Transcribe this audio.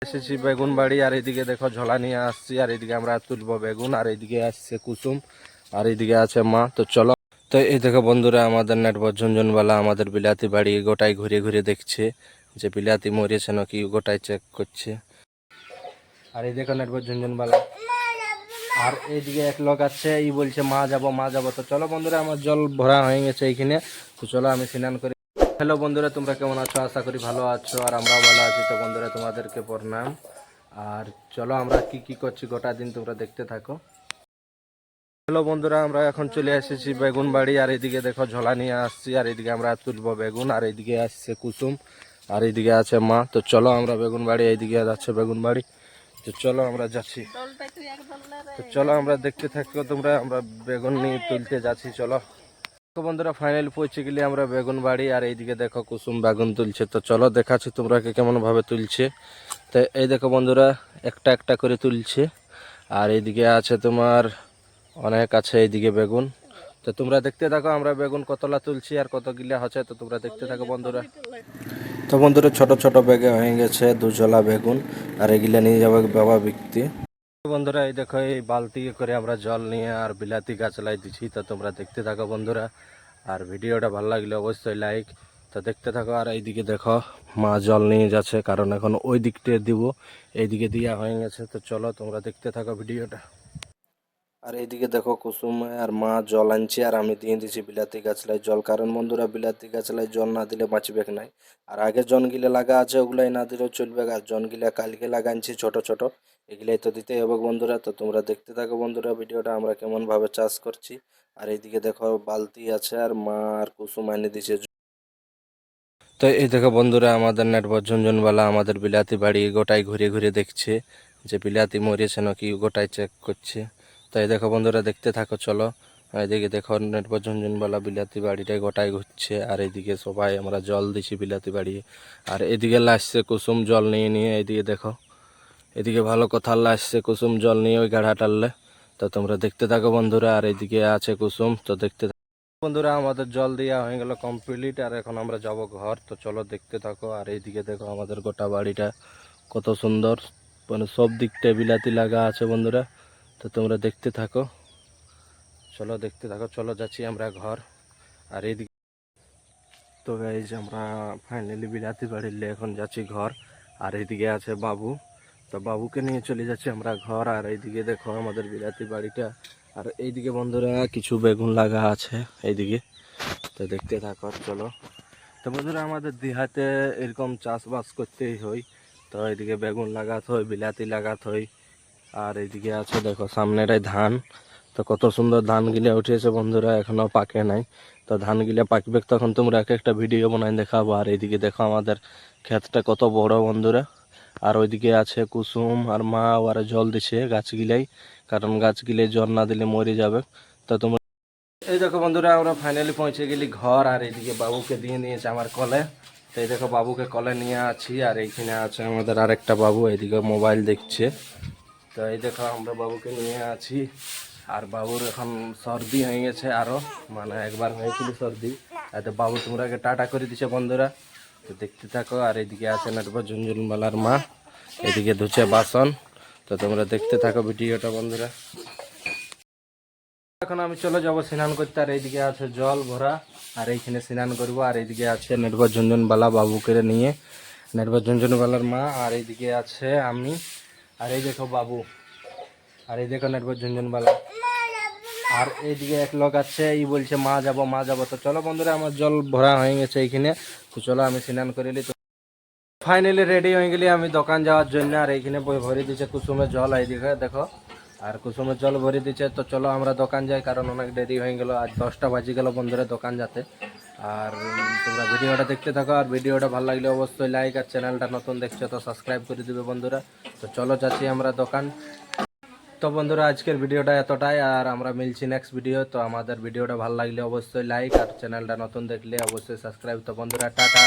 এসেছি বেগুন বাড়ি, আর এইদিকে দেখো ঝোলা নিয়ে আসছি, আর এইদিকে আমরা তুলবো বেগুন, আর এইদিকে আসছে কুসুম, আর এইদিকে আছে মা। তো চলো। তো এই দেখো বন্ধুরা, আমাদের নেটবর ঝুনঝুনওয়ালা আমাদের বিলাতি বাড়ি গোটাই ঘুরে ঘুরে দেখছে যে বিলাতি মরেছে নাকি, গোটাই চেক করছে। আর এই দেখো নেটবর ঝুনঝুনওয়ালা, আর এইদিকে এক লোক আছে, ই বলছে মা যাবো মা যাবো। তো চলো বন্ধুরা, আমার জল ভরা হয়ে গেছে এইখানে, তো চলো আমি স্নান করি। হ্যালো বন্ধুরা, তোমরা কেমন আছো? আশা করি ভালো আছো, আর আমরাও ভালো আছি। তো বন্ধুরা, তোমাদেরকে প্রণাম। আর চলো আমরা কি কি করছি গোটা দিন তোমরা দেখতে থাকো। হ্যালো বন্ধুরা, আমরা এখন চলে এসেছি বেগুন বাড়ি, আর এইদিকে দেখো ঝোলা নিয়ে আসছি, আর এইদিকে আমরা তুলবো বেগুন, আর এইদিকে আসছে কুসুম, আর এইদিকে আছে মা। তো চলো আমরা বেগুন বাড়ি, এইদিকে যাচ্ছে বেগুন বাড়ি। তো চলো আমরা যাচ্ছি। তো চলো আমরা দেখতে থাকো তোমরা, আমরা বেগুন নিয়ে তুলতে যাচ্ছি। চলো তো বন্ধুরা, ফাইনাল পৌঁছে গেলে আমরা বেগুন বাড়ি, আর এইদিকে দেখো কুসুম বেগুন তুলছে। তো চলো দেখাচ্ছি তোমরা কেমন ভাবে তুলছে। তো এই দেখো বন্ধুরা, একটা একটা করে তুলছে, আর এইদিকে আছে তোমার অনেক আছে এইদিকে বেগুন। তো তোমরা দেখতে থাকো আমরা বেগুন কতলা তুলছি আর কত গিলা হচ্ছে। তো তোমরা দেখতে থাকো বন্ধুরা। তো বন্ধুরা, ছোট ছোট ব্যাগে হয়ে গেছে দুজলা বেগুন, আর এগুলা নিয়ে যাবে বাবা বিকতে। বন্ধুরা, এই দেখো এই বালতি করে আমরা জল নিয়ে আর বিলাতি গাছ লাই দিচ্ছি। তো তোমরা দেখতে থাকো বন্ধুরা, আর ভিডিওটা ভালো লাগলে অবশ্যই লাইক। তো দেখতে থাকো। আর এইদিকে দেখো মা জল নিয়ে যাচ্ছে, কারণ এখন ওই দিকটা দিব, এইদিকে দিয়া হয়ে গেছে। তো চলো তোমরা দেখতে থাকো ভিডিওটা। আর এইদিকে দেখো কুসুম আর মা জল আনছে, আর আমি দিয়ে দিচ্ছি বিলাতি গাছলাই জল, কারণ বন্ধুরা বিলাতি গাছলাই জল না দিলে বাঁচবে নাই। আর আগে জনগিলে লাগা আছে ওগুলাই না দিলেও চলবে, আর জনগিলা কালকে লাগানছি ছোট ছোট, এগুলাই তো দিতেই হবে বন্ধুরা। তো তোমরা দেখতে থাকো বন্ধুরা ভিডিওটা, আমরা কেমন ভাবে চাষ করছি। আর এইদিকে দেখো বালতি আছে, আর মা আর কুসুম এনে দিছে। তো এই দেখো বন্ধুরা, আমাদের নেটবর ঝুনঝুনওয়ালা আমাদের বিলাতি বাড়ি গোটাই ঘুরে ঘুরে দেখছে যে বিলাতি মরেছে নাকি, গোটাই চেক করছে। তো এই দেখো বন্ধুরা, দেখতে থাকো চলো। এইদিকে দেখো নেটবর ঝুনঝুনওয়ালা বিলাতি বাড়িটাই গোটাই ঘুরছে, আর এইদিকে সবাই আমরা জল দিছি বিলাতি বাড়ি। আর এদিকে লাসছে কুসুম জল নিয়ে নিয়ে, এইদিকে দেখো এদিকে ভালো কথা লাসছে কুসুম জল নিয়ে ওই গাড়া টানলে। তো তোমরা দেখতে থাকো বন্ধুরা, আর এইদিকে আছে কুসুম। তো দেখতে বন্ধুরা, আমাদের জল দেওয়া হয়ে গেল কমপ্লিট, আর এখন আমরা যাব ঘর। তো চলো দেখতে থাকো। আর এইদিকে দেখো আমাদের গোটা বাড়িটা কত সুন্দর, মানে সব দিকটা বিলাতি লাগা আছে বন্ধুরা। তো তোমরা দেখতে থাকো, চলো দেখতে থাকো। চলো যাচ্ছি আমরা ঘর। আর এইদিকে তো গাইজ আমরা ফাইনালি বিলাতি বাড়িলে এখন যাচ্ছি ঘর। আর এইদিকে আছে বাবু, তো বাবুকে নিয়ে চলে যাচ্ছি আমরা ঘর। আর এইদিকে দেখো আমাদের বিলাতি বাড়িটা, আর এইদিকে বন্ধুরা কিছু বেগুন লাগা আছে এইদিকে। তো দেখতে থাকো চলো। তো বন্ধুরা, আমাদের দিহাতে এরকম চাষবাস করতেই হয়। তো এইদিকে বেগুন লাগাতে হয়, বিলাতি লাগাতে হয়। আর এইদিকে আছে দেখো সামনেটাই ধান। তো কত সুন্দর ধান গিলে উঠেছে বন্ধুরা, এখনো পাকে নাই। তো ধান গিলে পাকবে তখন তোমরা একটা ভিডিও বানাই দেখাবো। আর এইদিকে দেখো আমাদের ক্ষেতটা কত বড় বন্ধুরা। আর ওইদিকে আছে কুসুম আর মা, ওরা জল দিছে গাছ গিলাই, কারণ গাছ গিলে জল না দিলে মরে যাবে। তো তোমরা এই দেখো বন্ধুরা, আমরা ফাইনালি পৌঁছে গেলি ঘর। আর এইদিকে বাবুকে দিয়ে নিয়েছে আমার কলে। তো এই দেখো বাবুকে কলে নিয়ে আছি, আর এইখানে আছে আমাদের আরেকটা বাবু, এইদিকে মোবাইল দেখছে। তো এই দেখো আমরা বাবুকে নিয়ে আছি, আর বাবুর এখন সর্দি হয়ে গেছে আরো, মানে একবার হয়েছিল সর্দি। তো বাবু তোমরাকে টাটা করে দিছে বন্ধুরা। তো দেখতে থাকো। আর এইদিকে আছে নেটবর ঝুনঝুনওয়ালার মা, এদিকে ধুচ্ছে বাসন। তো তোমরা দেখতে থাকো ভিডিওটা বন্ধুরা। এখন আমি চলে যাব স্নান করতে, আর এইদিকে আছে জল ভরা, আর এইখানে স্নান করব। আর এইদিকে আছে নেটবর ঝুনঝুনওয়ালা বাবুকে নিয়ে, নেটবর ঝুনঝুনওয়ালার মা, আর এইদিকে আছে আমি, আর এই দেখো বাবু, আর এই দেখো নেটবর ঝুনঝুনওয়ালা। আর এইদিকে এক লোক আছে, ই বলছে মা যাবো মা যাবো। তো চলো বন্ধুরা, আমার জল ভরা হয়ে গেছে এইখানে। তো চলো আমি স্নান করে নিই। তো ফাইনালি রেডি হয়ে গেলি আমি দোকান যাওয়ার জন্য। আর এইখানে বই ভরে দিচ্ছে কুসুমের জল, এইদিকে দেখো, আর কুসুমের জল ভরে দিচ্ছে। তো চলো আমরা দোকান যাই, কারণ অনেক দেরি হয়ে গেল, আজ 10টা বাজে গেল বন্ধুরা দোকান যাতে। আর তোমরা ভিডিওটা দেখতে থাকো, আর ভিডিওটা ভালো লাগলে অবশ্যই লাইক, আর চ্যানেলটা নতুন দেখছো তো সাবস্ক্রাইব করে দিবে বন্ধুরা। তো চলো যাচ্ছি আমরা দোকান। তো বন্ধুরা, আজকের ভিডিওটা এতটাই, আর আমরা মিলছি নেক্সট ভিডিও। তো আমাদের ভিডিওটা ভালো লাগলে অবশ্যই লাইক, আর চ্যানেলটা নতুন দেখলে অবশ্যই সাবস্ক্রাইব। তো বন্ধুরা টাটা।